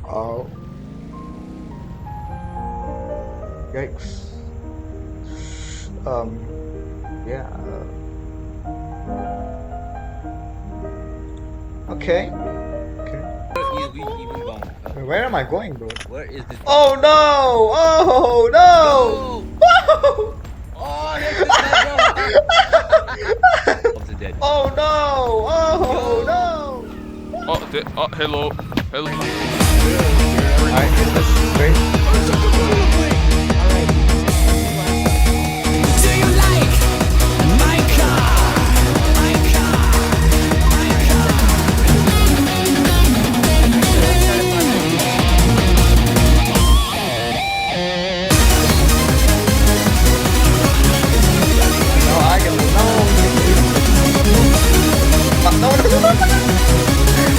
Oh. Yikes. Yeah. Okay. Where is we even going? Where am I going, bro? Where is this? Oh no! Oh no! Oh, there's this guy, bro. Dead. Oh no! Oh no! Hello. Alright, this is great.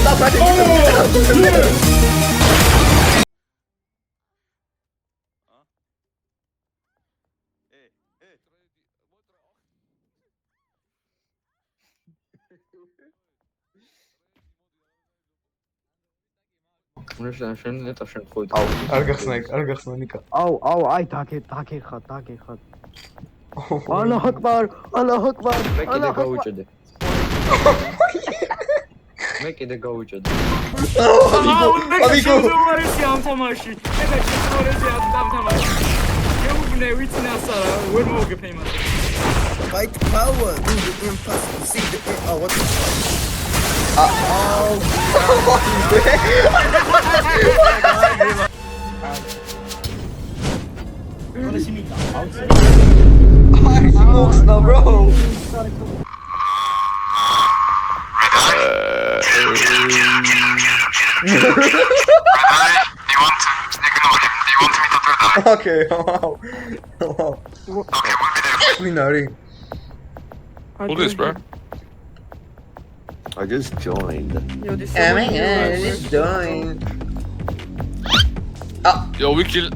Stop fighting! არ გახსნა ნიკა. აუ, აი დაგეხად. ალაჰ აკბარ. მე კიდე გავუჭედე. Amigo. Fight power, do the impossible, see the oh, what the Smokes now, bro. Okay, wow. Winari. Who this, bro? I just joined. Oh my god, just joined. Yo, we kill.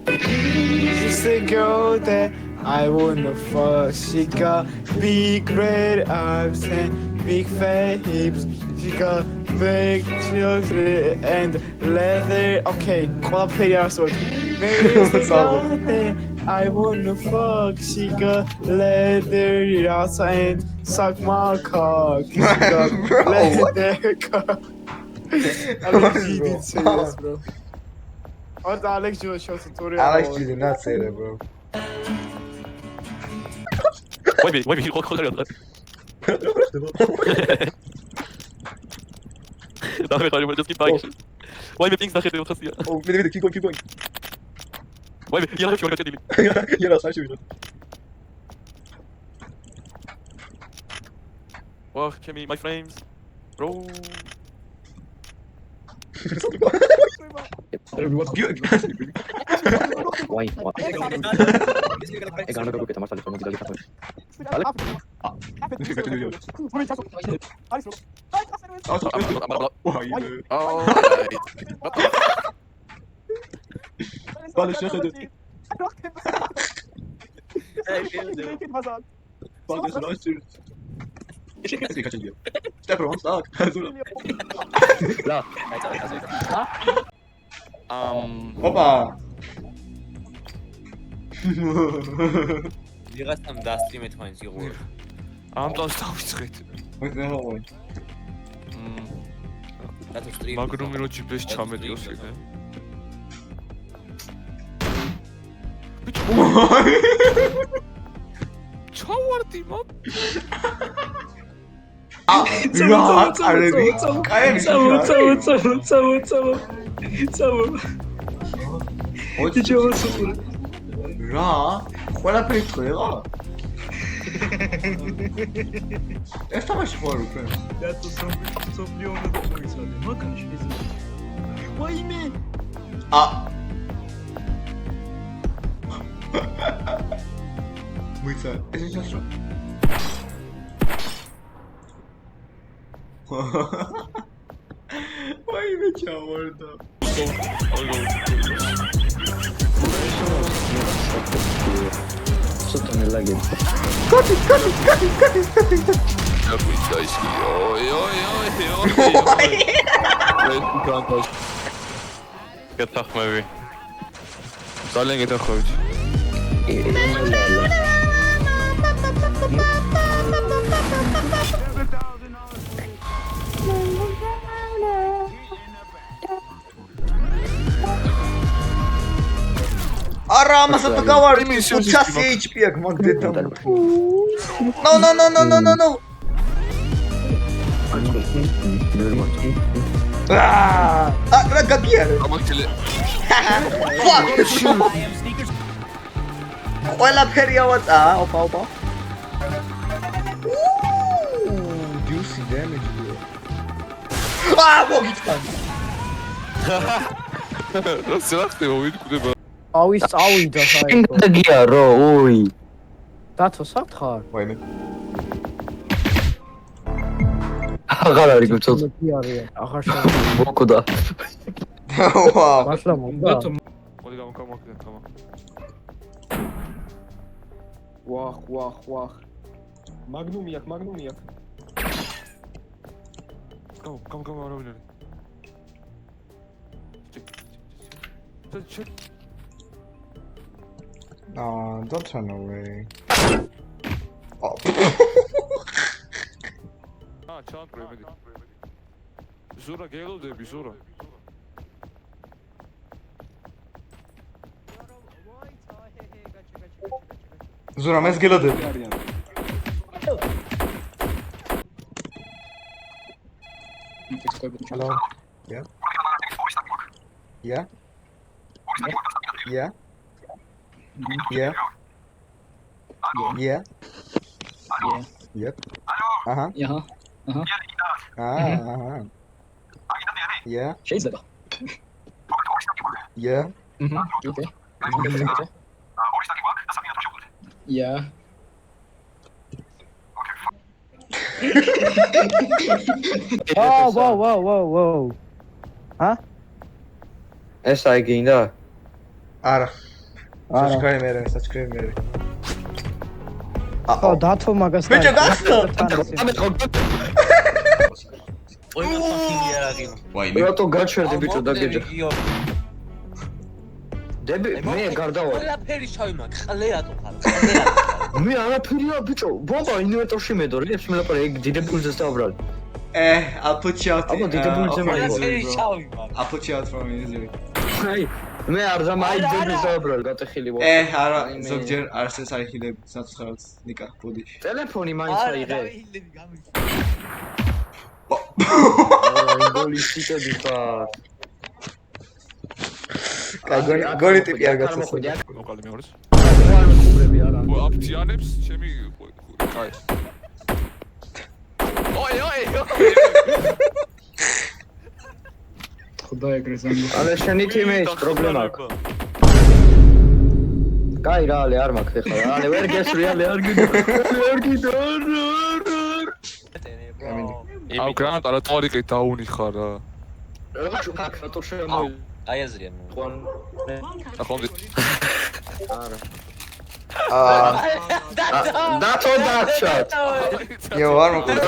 She's a girl that I wanna fuck. She got big red arms and big fat hips. She got big children and leather. Okay, ყველაფერი არსებობს. I wanna fuck. She got leather ass and suck my cock. She got leather cock. Alex G did say this, bro. What Alex G was shot tutorial. Alex G did not say that, bro. Wait, hold on. Just keep fighting. Why me things that hit the Oh, wait, keep going. Why me? You have to go. Yeah, that's actually. Oh, Kimmy, my frames, bro. Why? Egano ko kita masal ko dito. Opa. ვიღაცამ დასტრიმე თქვენს იღო. ამ წელს დავიწყეთ. რატო სტრიმი? მაგრამ რო ჯიბეს ჩამეტიოს ეგ. ჩავარდი მომ. რა? ყველაფერი წვევა? ეს თამაში ხო არ უკვე? That's somebody on the voice of the country. Why me? მოიცა, ეს ის რა? Why me ჩავარდა? Sotto nella ghiaccia. Coti. Ja, gut, da ist die. Oi. გრანდას. გეთახმები. ძალიან გეთახმებით. არა ამასა თუ გავარი 500 HP აქვს მაგ დედა. No. რა გაგიარე? გამახილე. ყველაფერი ავაწა, ოპა. Juicy damage. მოგიწან. რა ხდება ვიტყვდება? წავიდა საერთოდ. გაგია რო, ოი. დათო საფთხარ? ვაიმე. აღარ არის გწოდ. კი არის. აღარ შეიძლება. მოკდა. ვაუ. მართლა მოგდა? მოდი გამოკამოხდეთ თამა. ვახ. მაგნუმი აქვს. კამ არა ვინარი. ჩეკ. Don't run away. Oh. ჩანტრე მედი. ზურა გელოდები ზურა. ზურა მას გელოდები. Hello. Yeah. Yep. Uh-huh. Yeah. შეიძლება. Yeah. Okay. Yeah. Whoa. Huh? ეს აი გინდა? არა. Subscribe. ხო, დათო მაგას. ბიჭო, გასწო. ოი ფაქინგი არ აღიო. ვაიმე. რატო გაჩერდი ბიჭო დაგეჯა. დები მე გარდავალ. ყველაფერი შავი მაქვს. ყლე რატო ხარ? მე არაფერია ბიჭო. ბაბა ინვერტორში მედორი ეს მელაპარე ეგ დიდებულზეს დავბრალი. I'll put you out. აბა დიდებულზე მაიგო. ყველაფერი შავი მაქვს. I'll put you out from easily. აი მე არ დამაი დების დავბრალი გატეხილი ვარ. არა, ზოგჯერ არსეს აიხილებ საცხოვრად ნიკა ბოდიში. ტელეფონი მაინც აიღე. დავილები გამის. არა ინგოლისტიკები ხარ. გონი ტიპი არ გაცხოვდი. მოყალე მეორეს. არ მეკუბრები არა. აფთიანებს ჩემი კაი. ოი. ხოდა ეგრე ზამბო. არა შენი თიმე ის პრობლემა აქვს. კაი რა ალე არ მაქვს ეხლა. ალე ვერ გესრი ალე არ გიდო. აუ გრანატ არა ტორიკით დაუნიხარ რა. რა ჩუქაკ რატო შემოი. აი აზრია მე. ახონდი. არა. დათო დაჩათ. იო არ მოკვდა.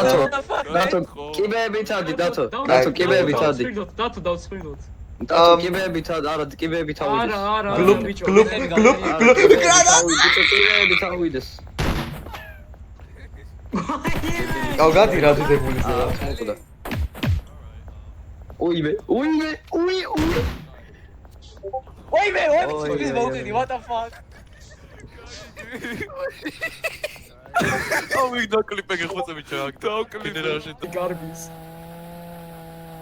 დათო კიბეებით ადი დათო. დათო კიბეებით ადი. დათო დავსხვილოთ. დათო კიბეებით ადი. არა კიბეებით ავიდეს. არა. გლუპ. ბიჭო კიბეებით ავიდეს. აუ გადი რა დიდებული ზედა. მოკვდა. ოიმე. ოიმე, ის მოვიდი, what the fuck? აუ ვიდეო კლიპი გეხოცა ბიჭო აქ. გენერალში. გარბის.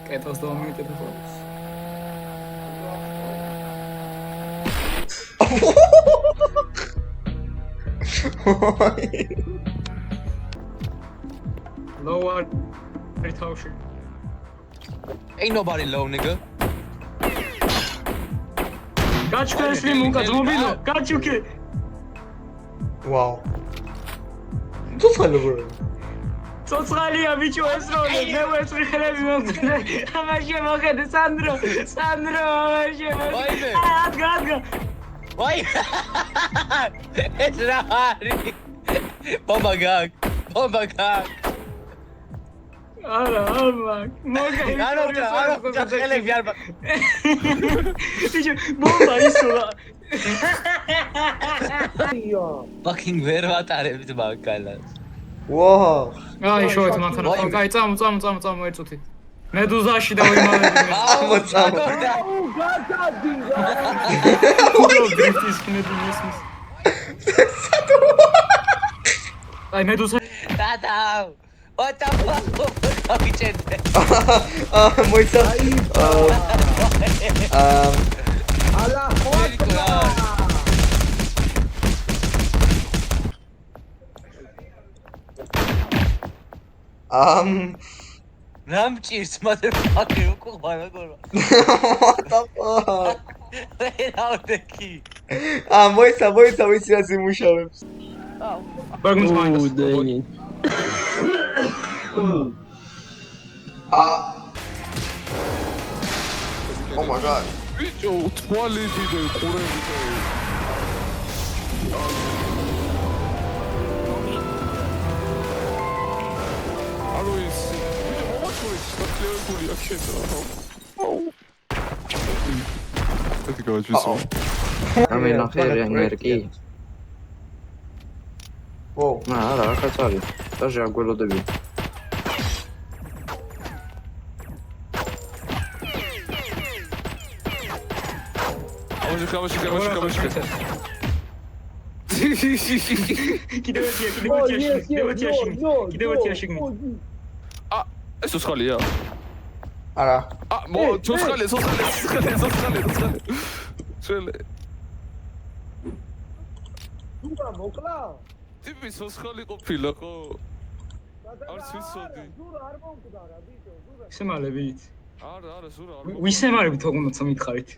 კეთოს დავამიტეთ ხო? Lower retauschen. Ain't nobody low, nigga. Kaçkı munka zombido. Kaçuki. Wow. Tutsalo bro. Soțalia bicho esrole. Ne voi sfrele mi. Ama şey mokhede Sandro. Ama şey. Vay be. Atga. Vay. Esrari. Bomba gag. არა, არ მაგ. არა, ხელები არ ბიჭო, ბომბა ისოლა. fucking ვერ ვატარებთ მაგალას. ვაუ. აი, შოეთ მანქანა. აი, წამო ერთ წუთი. მედუზაში და ვიმალები. მოწამო. დრიფტის კინები მისმის. აი, მედუზა. Tata. What the fuck? Kavichende. მოიცა. Ramchis motherfucker uqoqvana gorba. What the fuck? ვერავდექი. მოიცა ვიცი რა სიმუშავებს. ბაგმს მაინდას. Oh my god. ბიჭო, თვალები და ყურები და ალო ის ბიჭო, მომაჩვენე სტაკლებული აქედა. ეს გაჩვისო. ამენახე ენერგი. ვოუ. არა, ახაც არის. დაჟე აგველოდები. Камаши. კიდევ ერთია. ეს სოხალია. არა. სოხალია. შელე. დურა მოკლა. ტიპი სოხალი ყოფილა ხო? არც ვიცოდი. დურა არ მომკვდარა ბიჭო, დურა. ისემალებით. არა, ზურა არ. ვისემალებით თქონდაც მითხარით.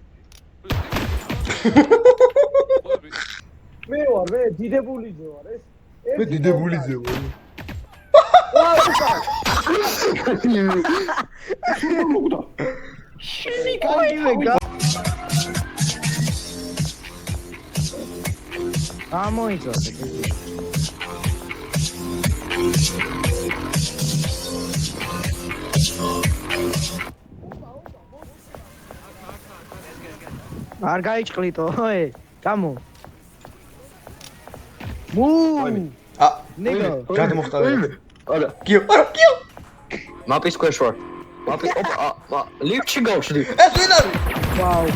მე ვარ, მე დიდებულიძე ვარ, ეს. მე დიდებულიძე ვარ. შენი კაიმე გამოიწოდე. არ გაიჭყლიტო, გამო. ნიგო. გადმოხტავე. არა. კიო. მაპის ქვეშ ვარ. ოპა, ლიფტში გავშდი. ეს ვინ არის? ვაუ.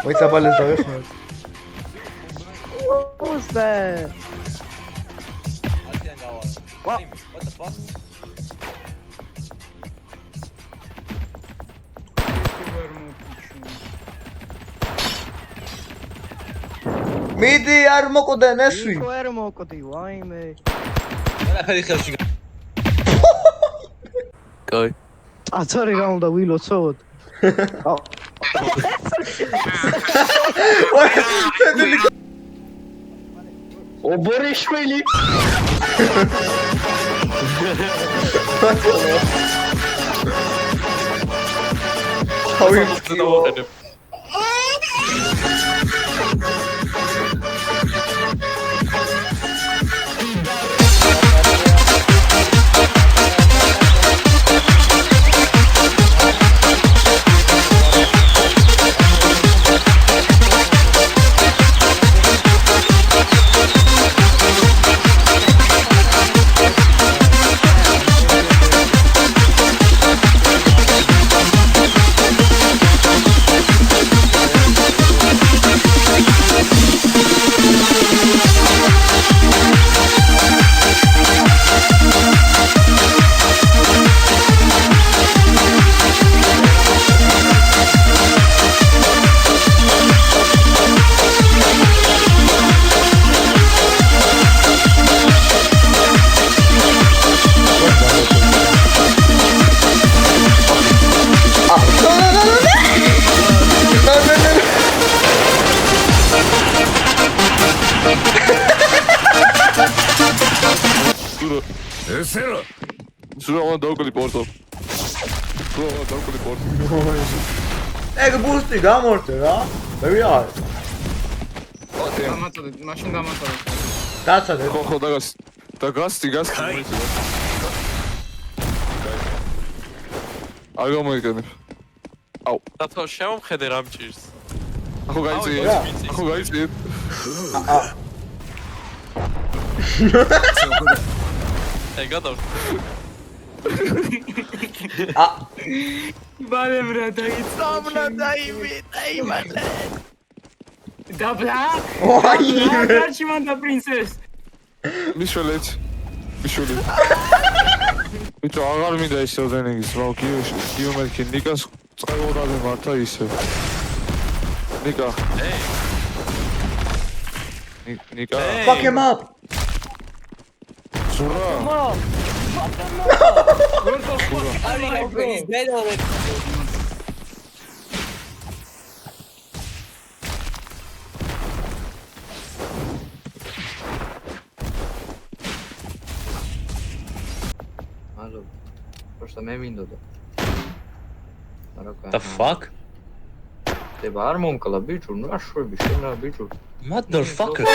მოიცა ბალეს დავეხმარ. უსტე. What the fuck? მიდი არ მოკვდნენ ესვი. ვერ მოკვდი, ვაიმე. ყველაფერი ხელში. კაი. აცარი რა უნდა ვილოცოთ? ობორიშვილი. თავი დავაყენებ. Zura დავკლიპორტო. ეგ ბუსტი გამორთე რა. მე ვიღარ. დამაწოდეთ, მაშინ დამაწოდეთ. დაცადეთ. ხო და გასტი. არ გამოიყენებ. დათო შემომხედე რამ ჭირს. ახო გაიწიე. ეგ გადავ. ბალე ბრა დაიმატე. დაბლა? გარჩი მან და პრინცეს. მიშველი. ბიჭო, აღარ მინდა ისე ოდენიგის, მაგრამ გიომერკი ნიკას წაიღორადე მართა ისე. ნიკა. ნიკა. Fuck him up. Sura. He's dead already. Hello. Просто მე მინდოდა. The fuck? დება არ მომკლა ბიჭო, ნუ აშვები შენ რა ბიჭო. Motherfucker.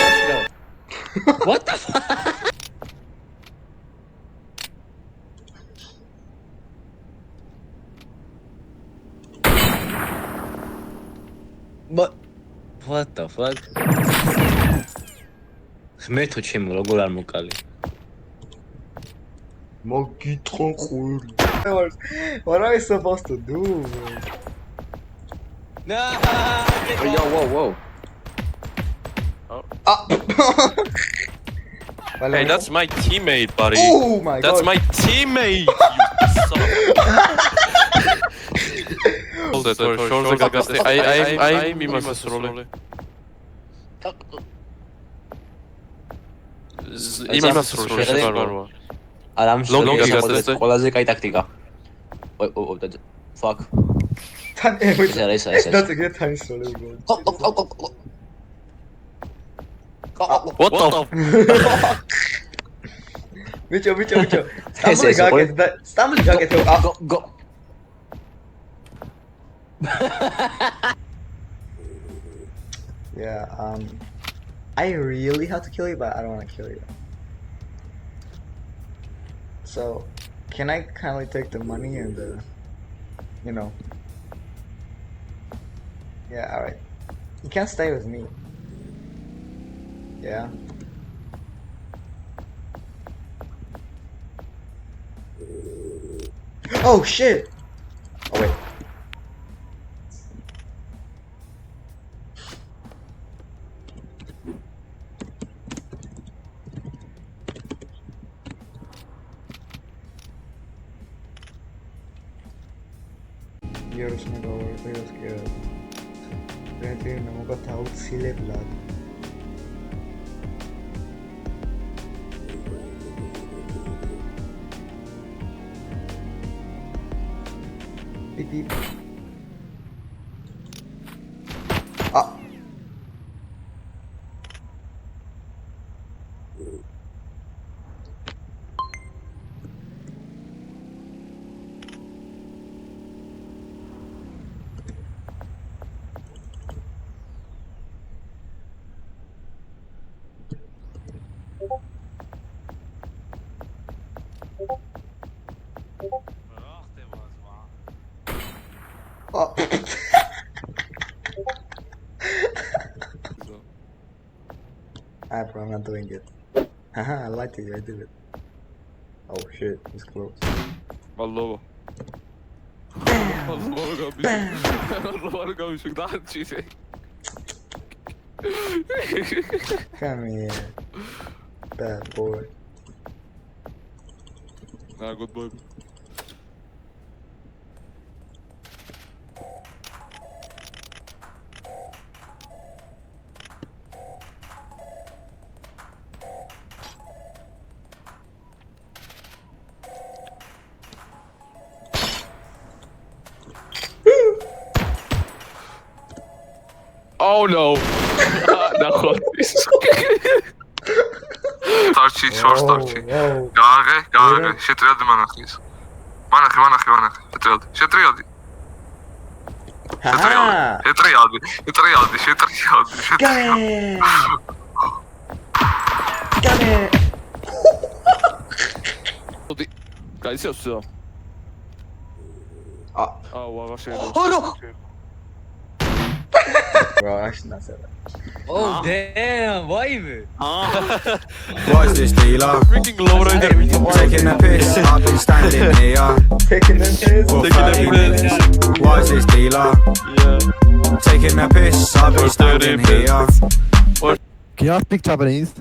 What the fuck? What the fuck? ხმერთო ჩემო როგორ არ მოკალი? მოგიტყო ყური. What are we supposed to do? Yo, whoa. Hey, that's my teammate, buddy. Oh my That's god. my teammate. You son. Hold it, short გაგასტე. აი მიმასეს როლე. იმას რო შეგვარვა. არა Long გაგასტე. ყველაზე კაი ტაქტიკა. Fuck. თან ეს არა. დაწიგე თანის როლე უბრალოდ. What the? ბიჭო. სტამბული გაკეთე. Go. Yeah, I really have to kill you, but I don't want to kill you. So, can I kindly take the money and the, you know? Yeah, alright. You can't stay with me. Yeah. Oh shit! Oh wait. Euros na dollar, euros good. Pwede na magatawag sila blood. Beep. Ah. Oh. Bro, I'm not doing it. Haha, I liked it, I did it. Oh shit, it's close. Mallovo. Mallovo gamishuk daanchise. Come here, bad boy. Nah, good boy. Oh no! No, Starchi, short starchi. Gare, შეტრიალდი მანახის. მანახი, შეტრიალდი. Haha! შეტრიალდი. გაიცი ასო. აუ, აღარ შეიძლება. Bro, actually not that. Oh damn, why? What is this dealer? Freaking lowrider. Taking a piss, I've been standing here Taking them piss. for 30 minutes. What is this dealer? Taking a piss, I've been standing here. Can you speak Japanese?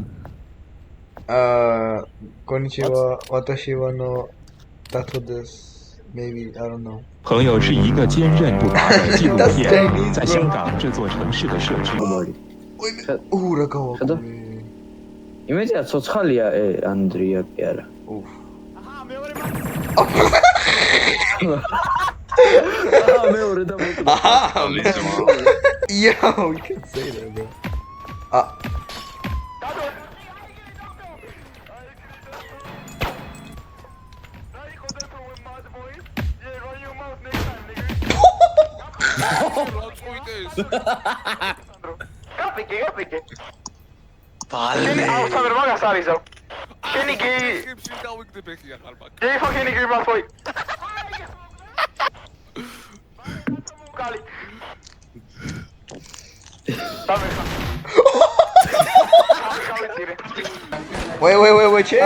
Konnichiwa, watashi wa no Tato desu. Maybe, I don't know. 朋友是一个坚韧不拔的纪录片，在香港这座城市的设置。 Rakawa. იმედია ცოცხალია ანდრია კი არა. მეორე და Yo, you can say that, bro. Wait, chill.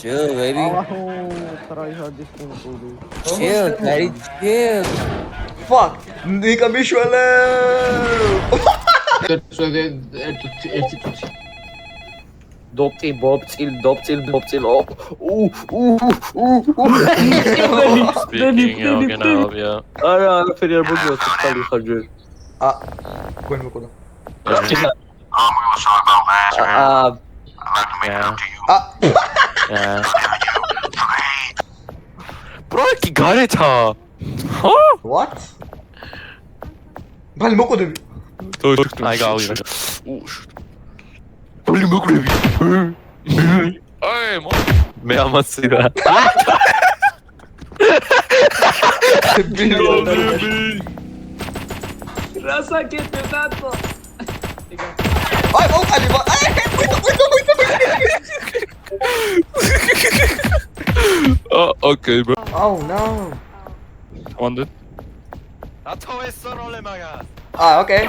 Chill, baby. Chill, daddy, chill. Fuck, Nika Mishwale. დოპტი ბოპწილ Speaking, I'm gonna help you. არა არაფერი არ მოგიო ცოცხალი ხარ ჯერ When we go. Yeah. Bro, gareta. What? Bali mokodemi. I got you. Bali mokodemi. Hey, man. Me amasira. Rasa que te dato. Ai, vamos ali, muito. Oh, okay, bro. Oh no. Wonder. Okay.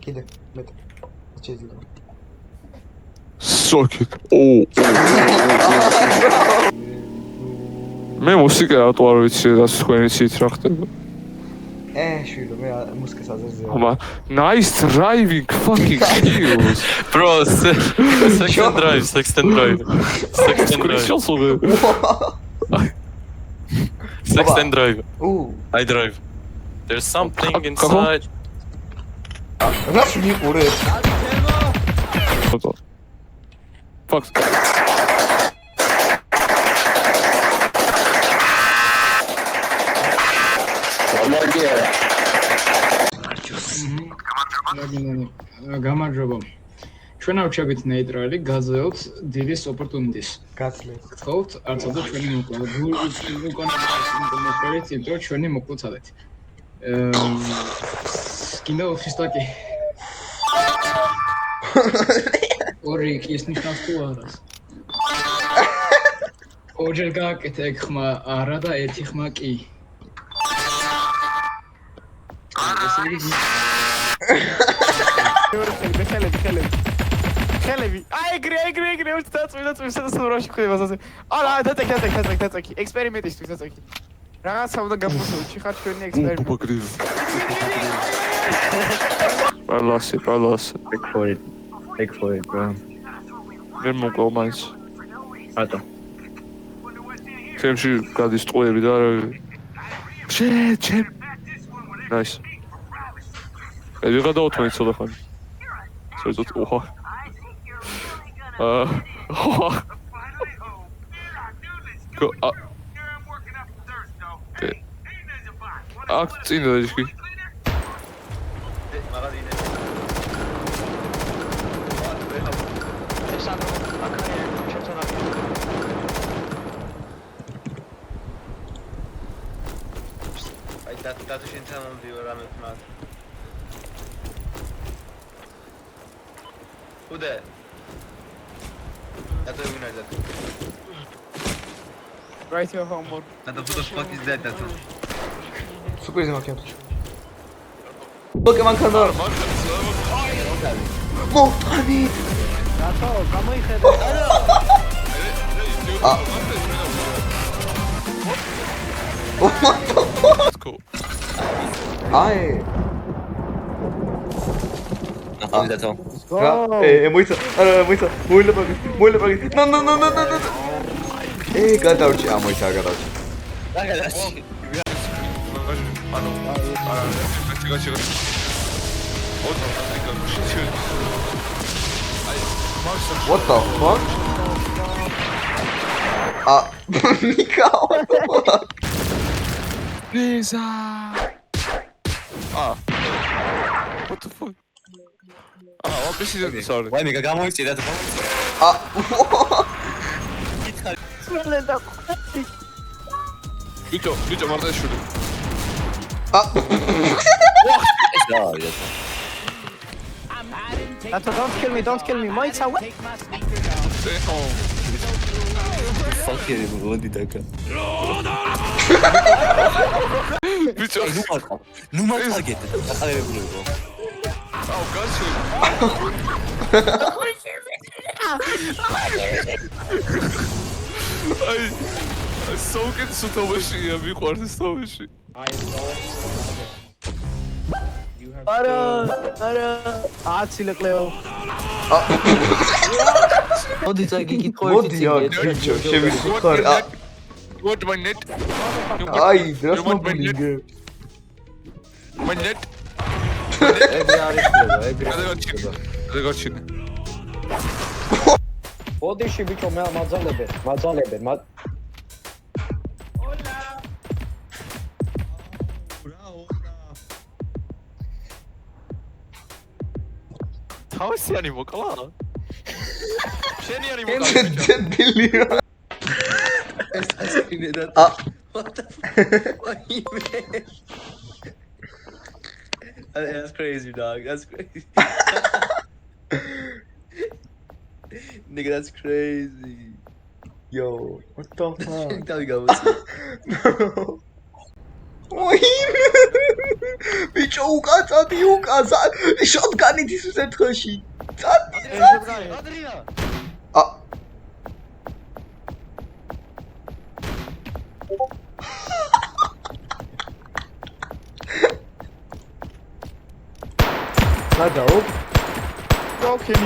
Kide. Mete. Çizdi. Suck it. Oh. მე მუსიკა რატო არ ვიცი რაც თქვენი ცით რა ხდება. შვილო, მე მუსიკას აზერზე. ხმა, nice driving fucking skills. Bro, second drive. Second drive. Ooh. I drive. There's something inside. Rush me for it. Fuck. გამარჯობა. ჩვენ ავჩებით ნეიტრალი, გაზეოთ დილის ოპორტუნიტის. გაცლეთ. გთხოვთ, არცოდო ჩვენი მოკლა. გულკონტროლით, იმიტომ ჩვენი მოკლოცადეთ. კიდევ ხისტაკი. ორი ის ნიშნავს თუ არას. ორჯერ გააკეთე ეგ ხმა არა და ერთი ხმა კი. ხელები. აი ეგრე უცდაწვიდაწვიდს როში ხდება ასე. არა, დაწექი. ექსპერიმენტისთვის დაწექი. რაღაცა უნდა გამოსულში ხარ ჩვენი ექსპერიმენტი. Palasi. Take for it, bro. ვერ მოკლა მაინც. რატო? ჩემში გადის ტყუები და ჩემ. Nice. Ej, ga da otvoriti telefon. Sve zot, oha. Akcine dečki. დათო შენ თანამდებო რამე ხმარ. უდე. დათო ვინ არის დათო? Write your homework. Dათო who the fuck is that დათო? Super easy makiam. Pokemon card. მოხანი. დათო, გამოიხედე. What the fuck? Cool. აი. დათო. მოიცა. არა, მოიცა. მოილებაგი. No. გადავჭი, მოიცა გადავჭი. რა გადავჭი? Чего. Вот он, как шучу. What the fuck? Nika, what the fuck? Lisa. What the fuck? Obviously, sorry. ვაი მე გამოიწი დათო. Bicho, მარტაშული. Dათო, don't kill me. მოიცა. Stay home. ფაქერი მოდი დაკა. Bicho, ნუ მაგაგეთ ახალებულო. აუ, გასული. აი, სოუკეთ სუთობაშია, მიყვარს სოუში. არა, აცილეკლეო. მოდი წაგიკითხო მოდი ბიჭო, შევიხარ. What my net? აი, დრას მოგინგე. My net. ეგრე არის ხდება, ეგრე. გადაგაჩინე. ოდიში ბიჭო, მე მაძალებენ. თავისიანი მოკლა? შენიანი მოკლა ბიჭო. დილია. What the fuck? What you mean? That's crazy, dog. That's crazy. Nigga, that's crazy. Yo, what the fuck? Tell me, go. ბიჭო, უკაცადი. შოტგანით ის ერთხელში. წადი. ადრია. გადაობ. Broken.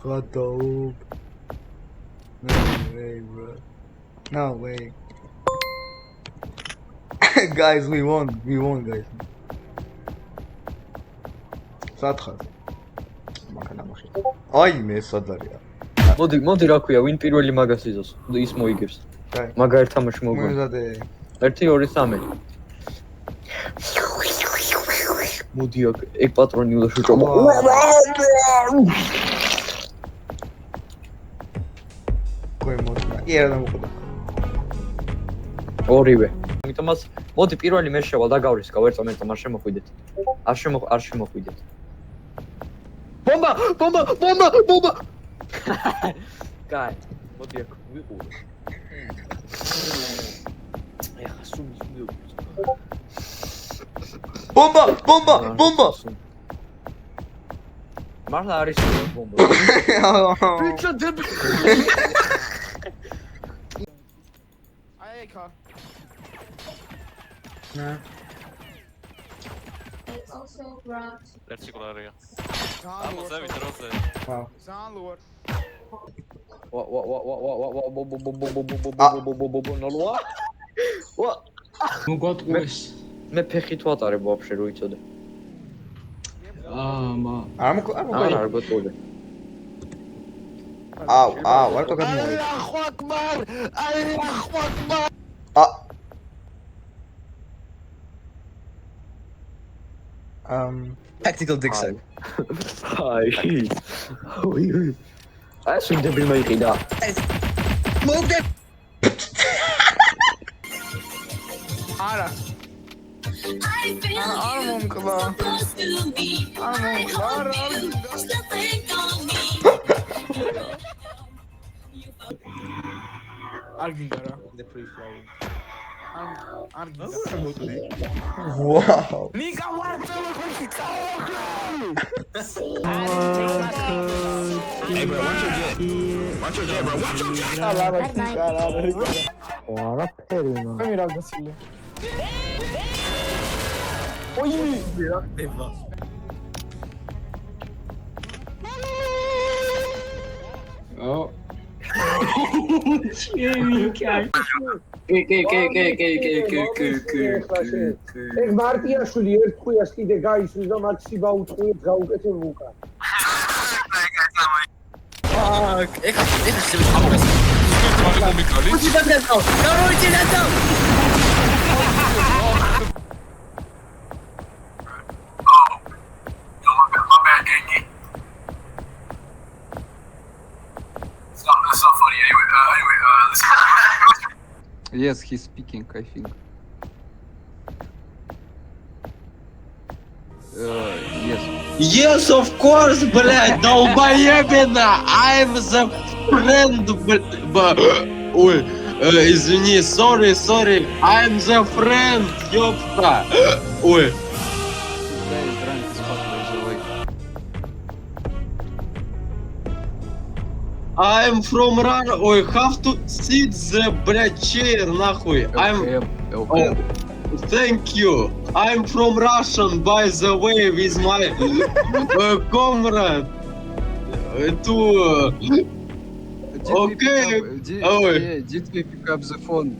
გადაობ. No way. Guys, we won, guys. სათხარ. მაგანა მოხი. აი მე სადარია. მოდი რა ქვია, ვინ პირველი მაგას იზოს, ის მოიგებს. მაგა ერთ თამაში მოგონა. მოიზადე. 1 2 3. მოდი ეგ პატრონი უნდა შეჭომა. კოი მოდი. იერა დამოყდა. ორივე. ამიტომაც მოდი პირველი მე შევალ და გავრის გავერწა მე თამარ შემოხვიდეთ. არ შემოხვიდეთ. ბომბა! კაი, მოდი აქ ვიყურე. ეხა სუმის მიოგვიწ. ბომბა! მართლა არის ბომბა. ბიჭო დები. აიქა. Nah. Particolare. Vamos, David, Rose. Wow. Zanlor. მოგატყუეს. მე ფეხით ვატარებ ვაფშე რო იცოდე. არ გოტყუე. აუ, არ თქო გადმოვიდა. ალლაჰუ აკბარ. Tactical dick suck. აი. აი სუნდები მოიყიდა. მოგდე. არა. Arla. Argigara. The pre-flow. Argigara. Wow. Nigga, what the Hey, bro, watch your jet. Watch your jet, bro. Watch your jet. Ora perino. Come era Gasillo? Oi! Oh. ეგ მარტიაშვილი ერთ ხუიას კიდე გაისვის და მაქსი ბაუწყუეთ გაუკეთებ უკან. Yes, he's speaking, I think. Yes. Yes, of course, блядь, долбоебина! I'm the friend, ой, извини, sorry, I'm the friend, ёпта! Ой. I'm from Russia, ой, have to sit the, блядь, chair, нахуй. Okay. Oh, thank you. I'm from Russian, by the way, with my comrade. Okay. Did we pick up the phone?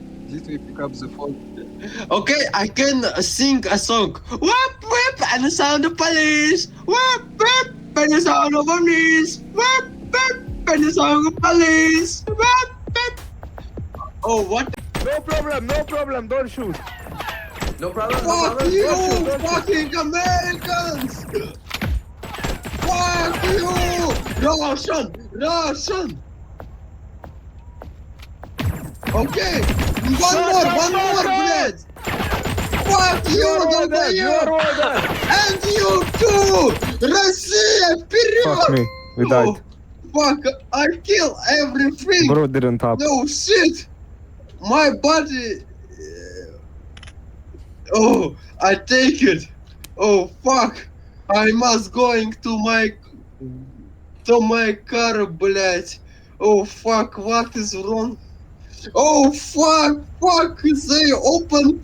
Okay, I can sing a song. Whip, whip, and the sound of police. Whip, whip, and the sound of police. Whip, whip, and the sound of police. Whip, whip. Oh, what? No problem, don't shoot. No problem. Fuck you, fucking Americans! Fuck you! Russian! Okay, one more, блядь! Fuck you, долбоёб! And you too! Россия, вперед! Fuck me, we died. Fuck, I kill everything! Bro didn't tap. No shit! My body... Oh, I take it! Oh fuck! I must going to my car, блять! Oh fuck, what is wrong? Oh fuck! They open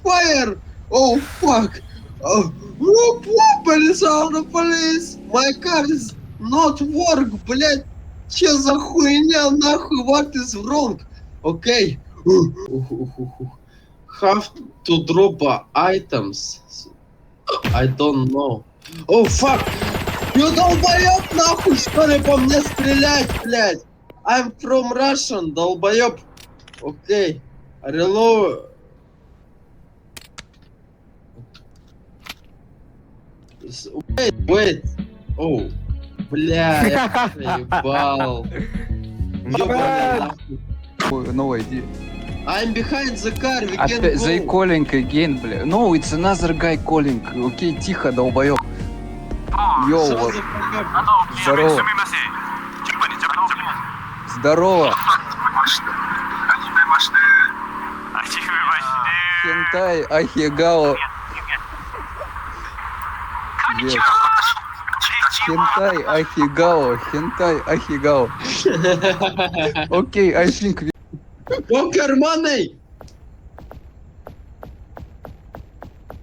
fire! Oh fuck! Oh, whoop, police out the police! My car is not work, блять! Че за хуйня, нахуй, what is wrong? Okay. Have to drop items. I don't know. Oh fuck! You долбоёб, нахуй, что ли, по мне стрелять, блядь? I'm from Russian, долбоёб. Okay. Reload. Wait. Oh. Бля, я ебал. No idea. I'm behind the car, we can go. They calling again, бля. No, it's another guy calling. Окей, тихо, долбоёб. Йоу, здорово. Здорово. Хентай, ахигао. Yes. Хентай, ахигао. Okay, I think we... Poker money!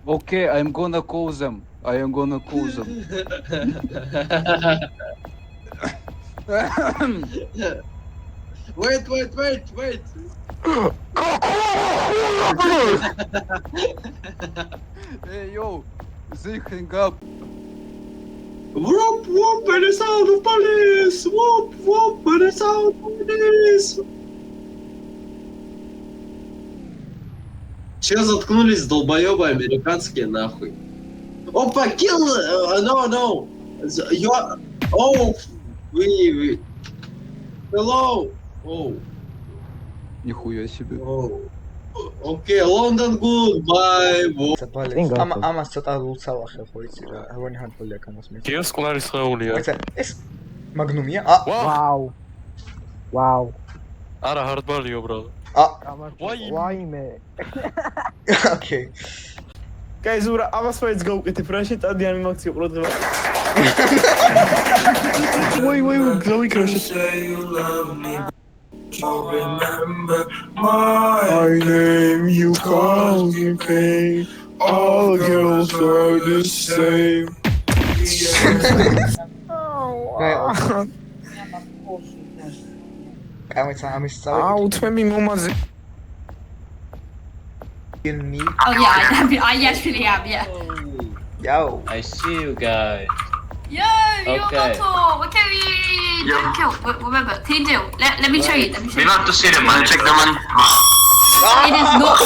Okay, I am gonna call them. Wait. Hey, yo, they hang up. Whoop, by the sound of police! Whoop, by the sound of police! Че заткнулись, долбоёбы американские, нахуй? Опа, kill! No. Oh, we. Hello! Oh. Нихуя себе. Oh. Okay, London goodbye. ამას ცოტა ლულცავა ხელ ხო იცი რა. ავანი ჰანდბოლია კანას მე. გიოს კლარის ხეულია. ეს მაგნუმია? Wow. არა ჰარდბალიო ბრალ. Why? Okay. Guys, ამას მაინც გავუკეთებ რა შეტადი ანიმაცია ყურადღება. Wait, გავიქრაშე. My name you call me pain. All girls are the same. ამის თმები მომაზე. You need. Oh yeah, I actually am, yeah. Yo. I see you guys. Yo, what can we kill? Remember, Tindu, let me show you. We have to see them, man. Check them, man. It is not.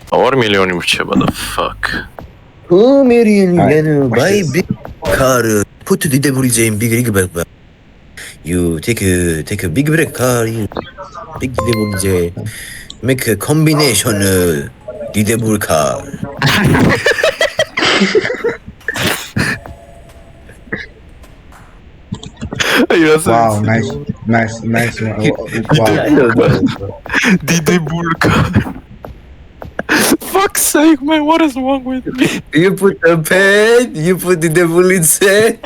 $4 million მრჩება და fuck. 2 million, buy big car, put the debris in big rig bag. You take a big break car, big debris, make a combination debris car. Wow, nice one. Didebul car. Fuck's sake, man, what is wrong with me? You put a pen, you put the devil inside.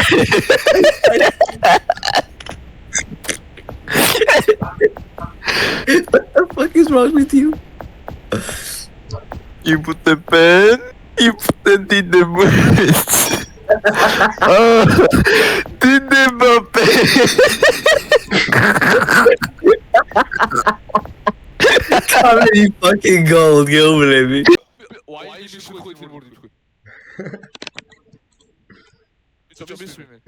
What the fuck is wrong with you? You put the pen, you put the devil inside. Didebul pen. How many fucking gold, you believe me? Why you should quit the board? It's a mystery, man.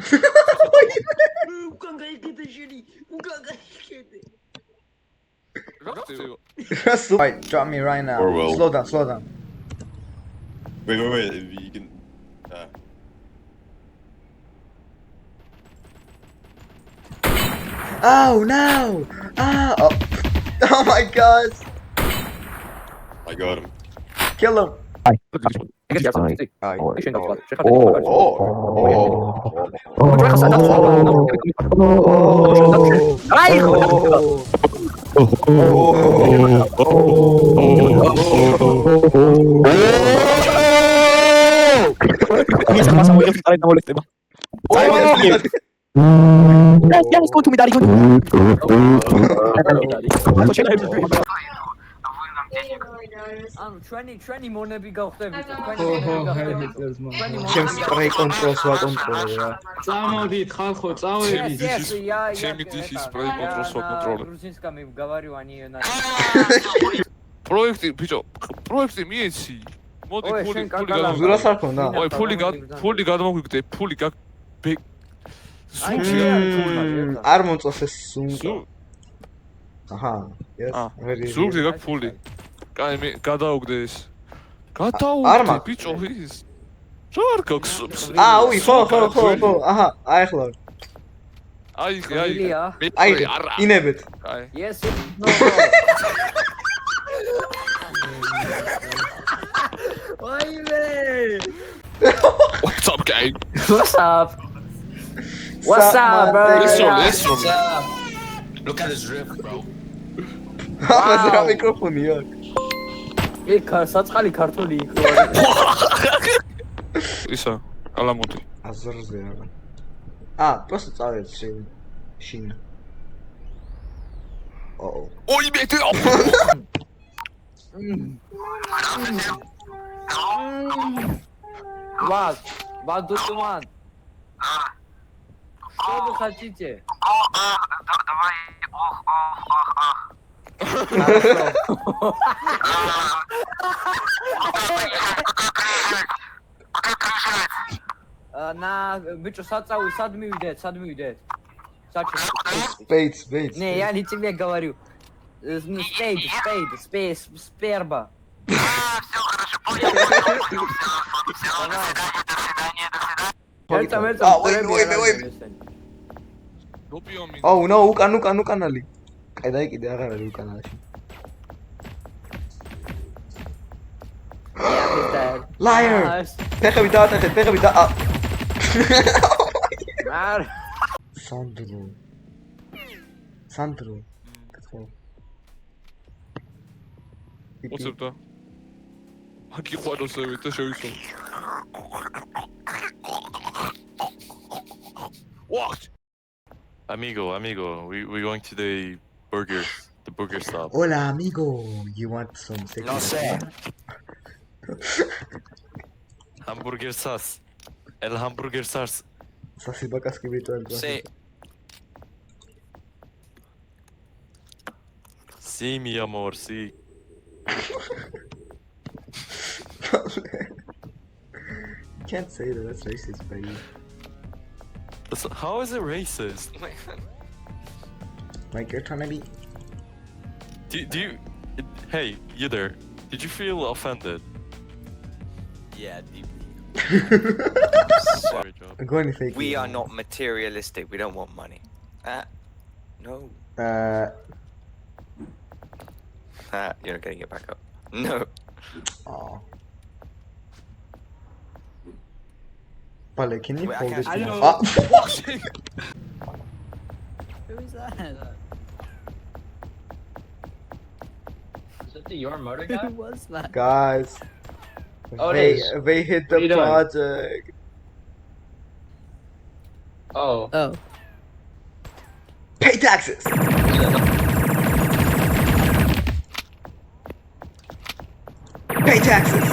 Right, drop me right now. Slow down. Wait, you can. Oh no! Oh my god! I got him. Kill him! Yes, go to me, daddy. ანუ ჩვენი მონები გავხდებით. ჩემს სპრეი კონტროლს ვაკონტროლებ რა. წამოდით ხალხო, წავედით. ჩემი დიში სპრეი კონტროლს ვაკონტროლებ. რუსინსკა მე გავარივანი ენა. პროექტი, ბიჭო, პროექტი მიეცი. მოდი ფული ზურას არ ქონდა? ой, ფული გადმოგვიგდე, ფული გაკ არ მომწონს ეს სუნკა. აჰა, yes. სულზე გაკ ფული. კაი, მე გადაუგდე ეს. გადაუგდე, ბიჭო, ის. რა არ გაქვს? უი, ხო. აჰა, აიხლა. აი, ინებეთ. აი. Yes. No. Oye. What's up, gang? What's up? What's up, bro? Listen. Look at this riff, bro. ამაზე რა მიკროფონია? საწყალი ქართული იქ. ისა, ალამოდი. აზრზე არა. просто წავედ შინ. ой, მეტი. Вас душман. Что вы хотите? Давай. На, бычо, сад мивидет. Спейдс. Не, я не тебе говорю. Спейд, сперба. Все хорошо, понял. აუ ნო უკანალი კაი დაიკიდე აღარ არის უკანალში liar ფეხები დაატეხეთ ფეხები და სანდრო უცებდა აკი ყვაროსები და შევისო What? Amigo, we going to the burger stop. Hola amigo, you want some sex? No sé. Hamburger sauce. El hamburger sauce. Sasibacas que virtual. Sí. Sí, mi amor, sí. You can't say that, that's racist, baby. How is it racist? Like you're trying to be... Do you... Hey, you there. Did you feel offended? Yeah, deeply. Sorry, Joe. Go and fake We it. are not materialistic. We don't want money. No. You're not getting it back up. No. Aw. Pale, can you Wait, I hold this? can't- one? Hello. Who is that? Is that your motor guy? Who was that? Guys, Oh, it is. they hit the What are you doing? project. Oh. Pay taxes. Pay taxes.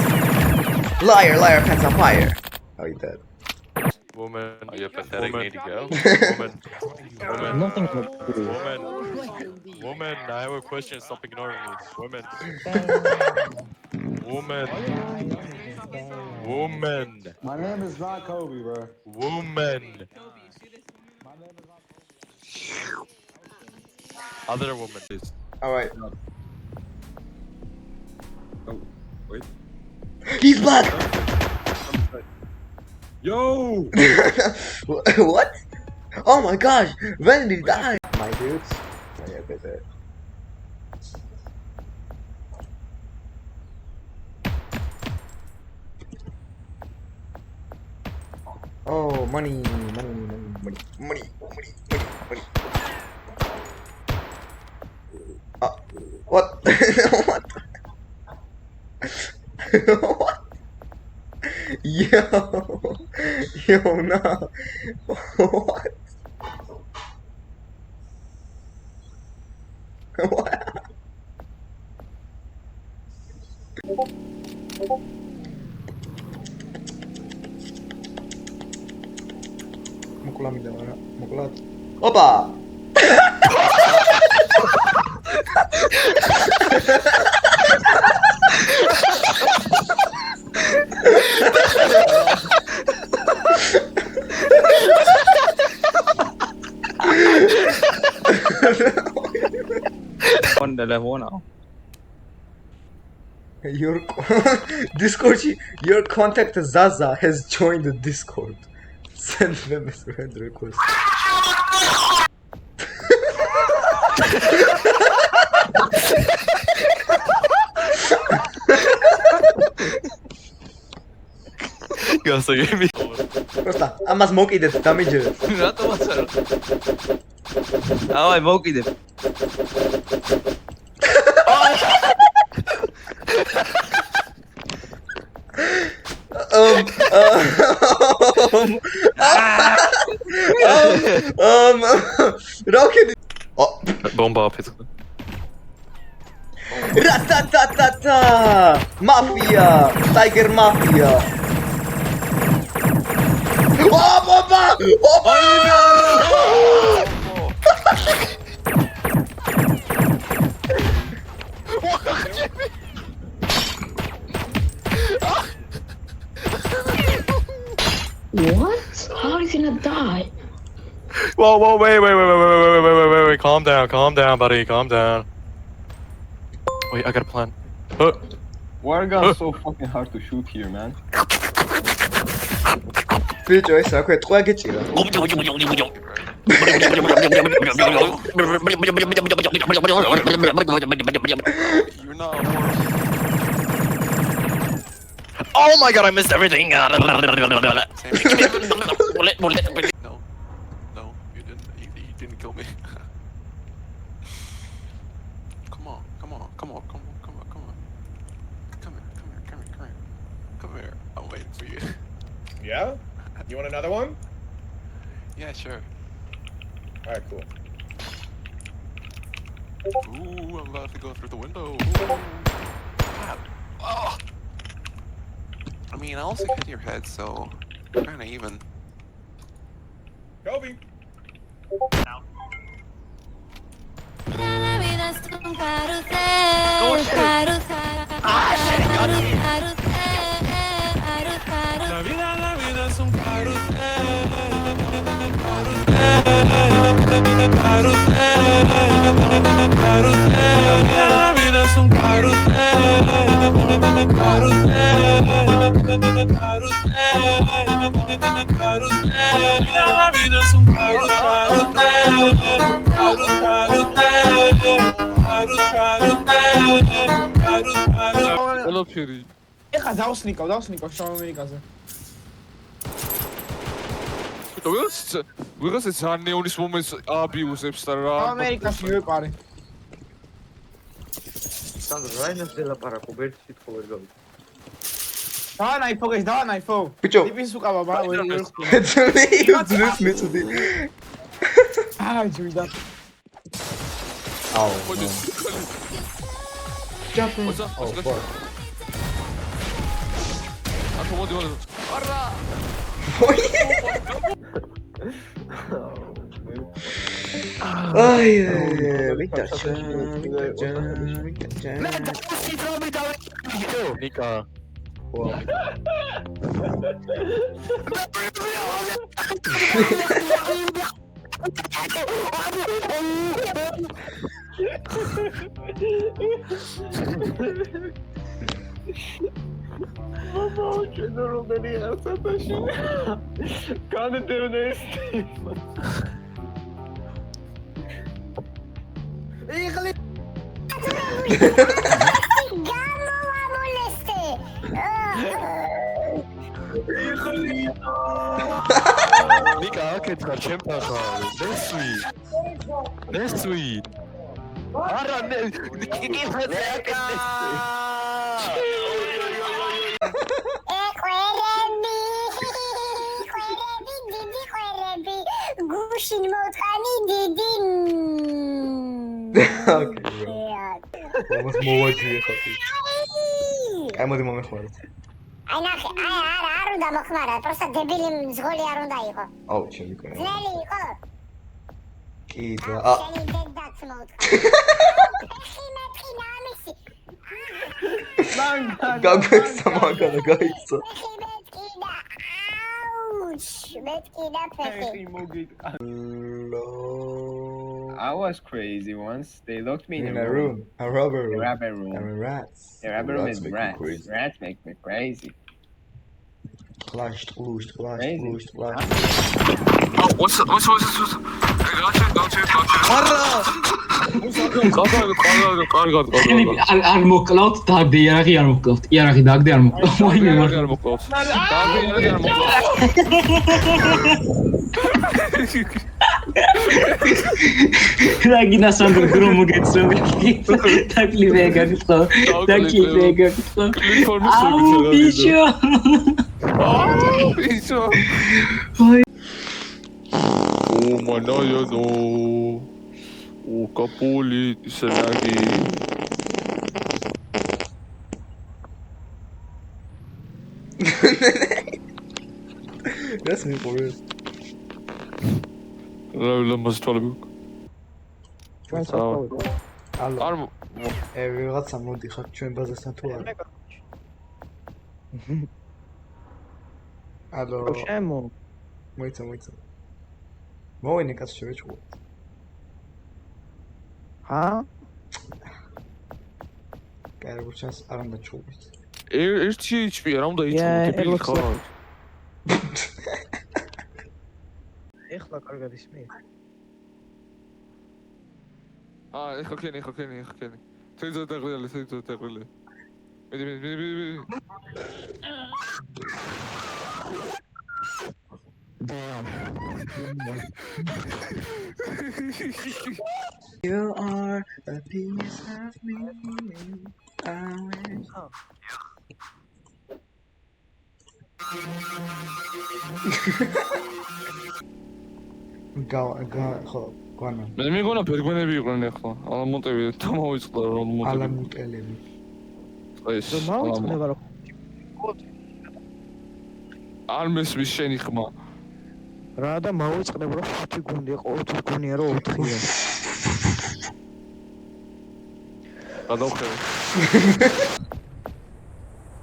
Liar, pants on fire. Oh, you dead. Woman, you pathetic need to go. Woman, I have a question. Stop ignoring me. Woman. My name is not Kobe, bro. Woman. Other woman, please. Alright. Oh, wait. He's black! Yo! What? Oh my gosh! When did he die? My dudes. Oh, yeah, that's it. Oh, money. What? What? What? Yo, no. What? What? Mukula mi dava, mukula. Opa! On telefono. Your Discord, your contact Zaza has joined the Discord. Send them a friend request. გასაგები. Просто ამას მოკიდეთ დამიჯერეთ. რატომ აცარო? ავაი მოვკიდებ. Rocket. Bomba apet. Ratatatata! Mafia! Tiger Mafia! Oh, Bomba! What? How is he not die? Whoa, wait. Calm down, buddy. Calm down. Wait, I got a plan. Water gun's so fucking hard to shoot here, man. ბიჭო ეს რა ქვია ტყვა გეჭირა Oh my god, I missed everything. No, you didn't kill me. Come on. Come here. I'm waiting for you. Yeah? You want another one? Yeah, sure. Alright, cool. Ooh, I'm about to go through the window. Oh. I mean, I also hit your head, so kinda even. Kobe! ყველაფერი. ეხა დავსნიკავ შავ ამერიკაზე. ვიღაცა ძალიან ნეონის მომენტს აბიუსებს და რა. ამერიკაში ვეყარე. სანდრო, რაინას დელაპარაკო, ერთი სიტყვა ვერ გავიგე. დავანაიფო. ბიჭო ტიპის უკავა მაგრამ ვერ ხვდები. ძრეს მეწოდი აი ჯუიდა. აუ ჯაპენ. მოდი. არა. აი ვიტაჩა ნიკა. ნიკა აკეთხარ ჩემთან ხარ. ნესვი. არა გუშინ მოტყანი დიდი όμως მოვაჯვიე ხათი აი მოდი მომეხმაროთ აი ნახე არ უნდა მოხმარა просто დებილი მზღოლი არ უნდა იყო აუ ჩემი კონა ძნელი იყო კიდე შენი დედაც მოტყა გაგვექცა მაგადა გაიქცა I was crazy once. They locked me in a room. A rubber room. A rubber room. And rats. A rubber room is make rats. me crazy. Rats make me crazy. Flashed. What's არ მოკლავთ დაგდე იარაღი არ მოკლავთ იარაღი დაგდე არ მოკლავთ ვაიმე არ მოკლავთ დაგდე იარაღი არ მოკლავთ რაგინა სანდრო გრომო გეცრომ დაკლივე გაგიწყო აუ ბიჭო Oh my no. Oh Capuli, Senagi. That's me for real. Lembas თვალები. ალო. ვიღაცა მოდი ხარ ჩვენ ბაზასთან თუ არა? ალო. შემო. მოიცა. მოვინე კაც შევეჭვო. კაერბუჩას არ უნდა ჩულოს. ერთი HP-ა, რა უნდა იწვო, ტიპი ხარ. ეხლა კარგად ისმის. ეხლა ქენი. თეძო დაგვიალი. მიდი. Damn. You are a piece of me. Gonna. მე მეგონა ფერგვენები იყვნენ ახლა. ალამუტები დამოვიწყდა რომ მოტები. ალამუტელები. ეს. მოიწნება რა. არ მესმის შენი ხმა. რა და მოვიწყდება რომ 5 გუნდი იყო, 4 გუნდია რომ 4-ია. გადავხედე.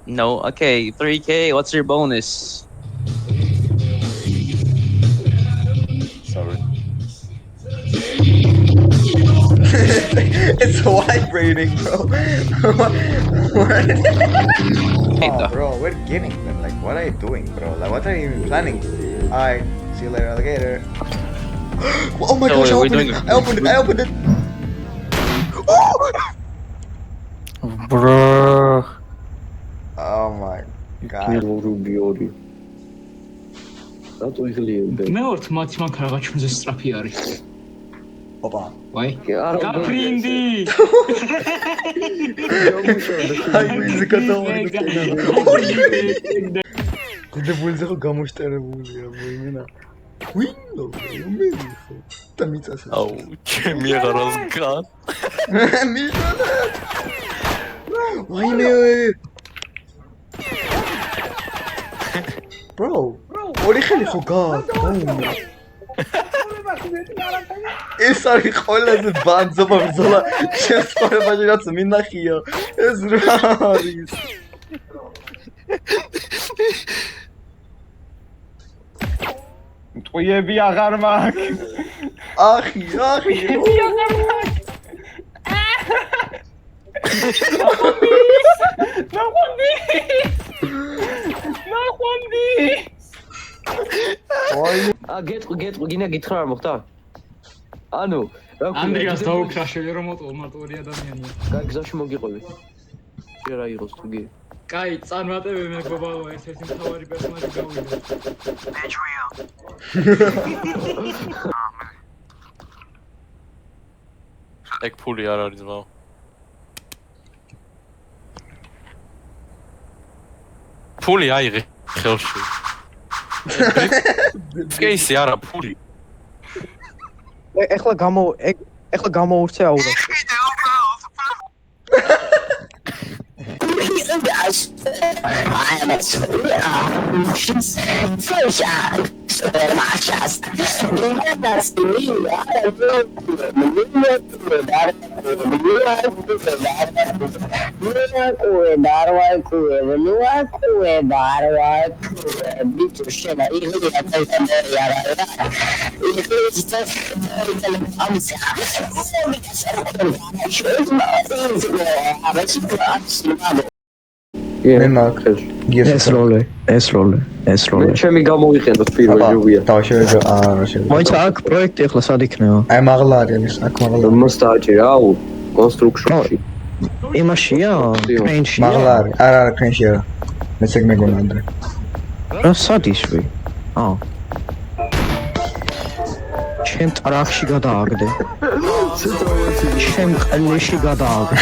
No, okay, 3K, what's your bonus? Sorry. It's vibrating, bro. Bro, we're getting them. Like, what are you doing, bro? Like, what are you even planning? Alright, see you later, alligator. Oh my gosh, I opened it. Bro. Oh my god. მე ვარ მათემატიკა რაღაცნაირად სწრაფი არის. ოპა. ვაი. გაფრინდი. აი ვიზი კატალოგი. გუდებულზე ხო გამოშტერებულია მოიმენა. ვინო, მე ხო. და მიწას. აუ, ჩემი აღარას გან. მიწა. ვაიმე. Bro, ორი ხელი ხო გას? ეს არის ყველაზე ბანძობა ბრძოლა შესწორებაში რაც მინახია. ეს რა არის? ტყუიები აღარ მაქვს. ახი. ნახვამდი. გეტყვი, გინდა გითხრა რა მოხდა? ანუ, ანდრიას დაუკრაშები რომ მოტყო მარტო ორი ადამიანია. გზაში მოგიყვები. შე რა იყოს თუ გი? კაი, წარმატებები მეგობაო, ერთ-ერთი მთავარი პერსონაჟი გავიდა. ეგ ფული არ არის ძმაო. ფული აიღე ხელში. კეისი არა ფული. ეხლა გამოურცე აურა. მე მაქვს ეს როლე. მე ჩემი გამოვიყენოთ პირველი ჯობია. დავშევეძო არა შევეძო. მოიცა აქ პროექტი ახლა სად იქნება? აი მაღლა არის, აქ მაღლა. მას დააჭირა აუ კონსტრუქშენში. იმაშია? კრენშია? მაღლა არის. არა, კრენში არა. მეც ეგ მეგონა ანდრე. რა სად ისვი? ჩემ ტრაქში გადააგდე. ჩემ ყელში გადააგდე.